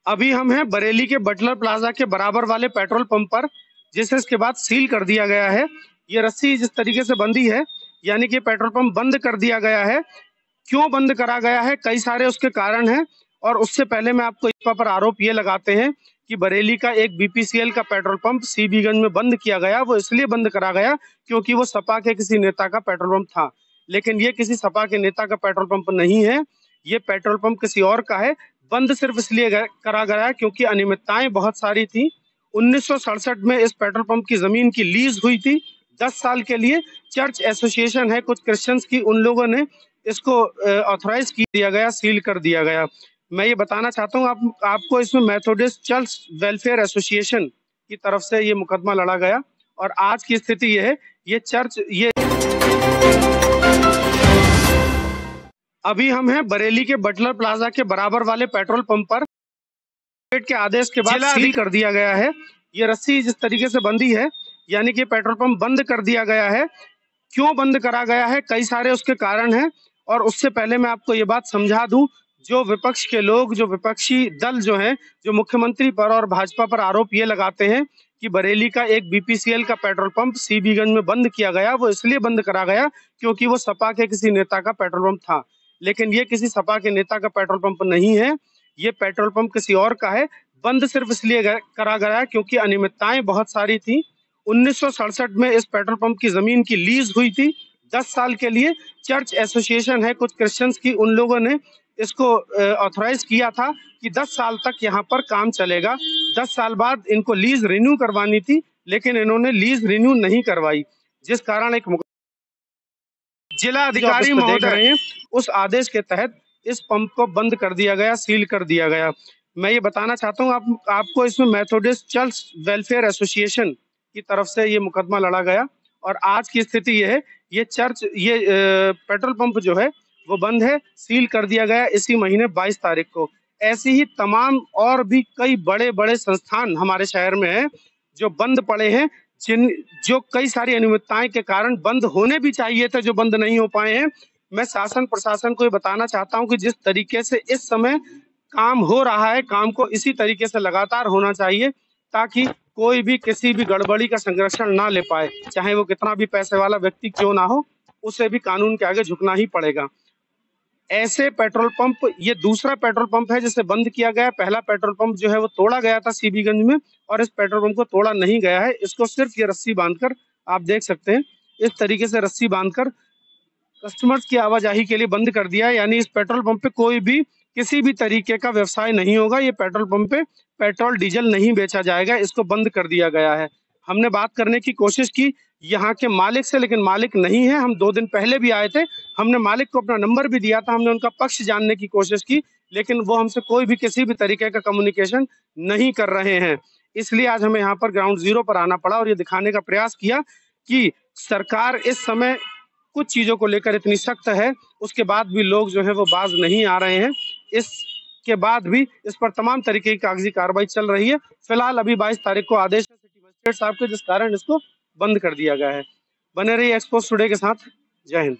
अभी हम हैं बरेली के बटलर प्लाजा के बराबर वाले पेट्रोल पंप पर, जिसे इसके बाद सील कर दिया गया है। ये रस्सी जिस तरीके से बंधी है, यानी कि पेट्रोल पंप बंद कर दिया गया है। क्यों बंद करा गया है, कई सारे उसके कारण हैं। और उससे पहले मैं आपको इस पर आरोप ये लगाते हैं कि बरेली का एक बीपीसीएल का पेट्रोल पंप सीबीगंज में बंद किया गया। वो इसलिए बंद करा गया क्योंकि वो सपा के किसी नेता का पेट्रोल पंप था, लेकिन ये किसी सपा के नेता का पेट्रोल पंप नहीं है। ये पेट्रोल पंप किसी और का है। बंद सिर्फ इसलिए करा गया क्योंकि अनियमितताएं बहुत सारी थी। 1967 में इस पेट्रोल पंप की जमीन की लीज हुई थी 10 साल के लिए। चर्च एसोसिएशन है कुछ क्रिश्चियंस की, उन लोगों ने इसको ऑथराइज की दिया गया, सील कर दिया गया। मैं ये बताना चाहता हूँ आपको, इसमें मेथोडिस्ट चर्च वेलफेयर एसोसिएशन की तरफ से ये मुकदमा लड़ा गया। और आज की स्थिति ये है, ये चर्च ये अभी हम हैं बरेली के बटलर प्लाजा के बराबर वाले पेट्रोल पंप पर। के आदेश के बाद सील कर दिया गया है। ये रस्सी जिस तरीके से बंधी है, यानी कि पेट्रोल पंप बंद कर दिया गया है। क्यों बंद करा गया है, कई सारे उसके कारण हैं। और उससे पहले मैं आपको ये बात समझा दूं, जो विपक्ष के लोग, जो विपक्षी दल जो हैं, जो मुख्यमंत्री पर और भाजपा पर आरोप ये लगाते हैं कि बरेली का एक बीपीसीएल का पेट्रोल पंप सीबीगंज में बंद किया गया, वो इसलिए बंद करा गया क्योंकि वो सपा के किसी नेता का पेट्रोल पंप था, लेकिन ये किसी सपा के नेता का पेट्रोल पंप नहीं है। ये पेट्रोल पंप किसी और का है। बंद सिर्फ इसलिए करा गया क्योंकि अनियमितताएं बहुत सारी थी। 1967 में इस पेट्रोल पंप की जमीन की लीज हुई थी 10 साल के लिए। चर्च एसोसिएशन है कुछ क्रिश्चियंस की, उन लोगों ने इसको ऑथराइज किया था कि 10 साल तक यहाँ पर काम चलेगा। 10 साल बाद इनको लीज रिन्यू करवानी थी, लेकिन इन्होंने लीज रिन्यू नहीं करवाई, जिस कारण एक जिला अधिकारी महोदय उस आदेश के तहत इस पंप को बंद कर दिया गया, सील कर दिया गया। मैं ये बताना चाहता हूँ आपको, इसमें मेथोडिस्ट चर्च वेलफेयर एसोसिएशन की तरफ से ये मुकदमा लड़ा गया। और आज की स्थिति ये है, ये चर्च ये पेट्रोल पंप जो है वो बंद है, सील कर दिया गया इसी महीने 22 तारीख को। ऐसी ही तमाम और भी कई बड़े बड़े संस्थान हमारे शहर में हैं जो बंद पड़े हैं, जो कई सारी अनियमितताएं के कारण बंद होने भी चाहिए थे, जो बंद नहीं हो पाए हैं। मैं शासन प्रशासन को ये बताना चाहता हूं कि जिस तरीके से इस समय काम हो रहा है, काम को इसी तरीके से लगातार होना चाहिए, ताकि कोई भी किसी भी गड़बड़ी का संरक्षण ना ले पाए, चाहे वो कितना भी पैसे वाला व्यक्ति क्यों ना हो, उसे भी कानून के आगे झुकना ही पड़ेगा। ऐसे पेट्रोल पंप, ये दूसरा पेट्रोल पंप है जिसे बंद किया गया। पहला पेट्रोल पंप जो है वो तोड़ा गया था सीबीगंज में, और इस पेट्रोल पंप को तोड़ा नहीं गया है। इसको सिर्फ ये रस्सी बांधकर, आप देख सकते हैं, इस तरीके से रस्सी बांधकर कस्टमर्स की आवाजाही के लिए बंद कर दिया है। यानी इस पेट्रोल पंप पे कोई भी किसी भी तरीके का व्यवसाय नहीं होगा। ये पेट्रोल पंप पे पेट्रोल डीजल नहीं बेचा जाएगा, इसको बंद कर दिया गया है। हमने बात करने की कोशिश की यहाँ के मालिक से, लेकिन मालिक नहीं है। हम 2 दिन पहले भी आए थे, हमने मालिक को अपना नंबर भी दिया था, हमने उनका पक्ष जानने की कोशिश की, लेकिन वो हमसे कोई भी किसी भी तरीके का कम्युनिकेशन नहीं कर रहे हैं। इसलिए आज हमें यहाँ पर ग्राउंड जीरो पर आना पड़ा और ये दिखाने का प्रयास किया कि सरकार इस समय कुछ चीजों को लेकर इतनी सख्त है, उसके बाद भी लोग जो है वो बाज नहीं आ रहे हैं। इसके बाद भी इस पर तमाम तरीके की कागजी कार्रवाई चल रही है। फिलहाल अभी 22 तारीख को आदेश है सिटी मजिस्ट्रेट साहब के, जिस कारण इसको बंद कर दिया गया है। बने रहिए एक्सपोज टुडे के साथ। जय हिंद।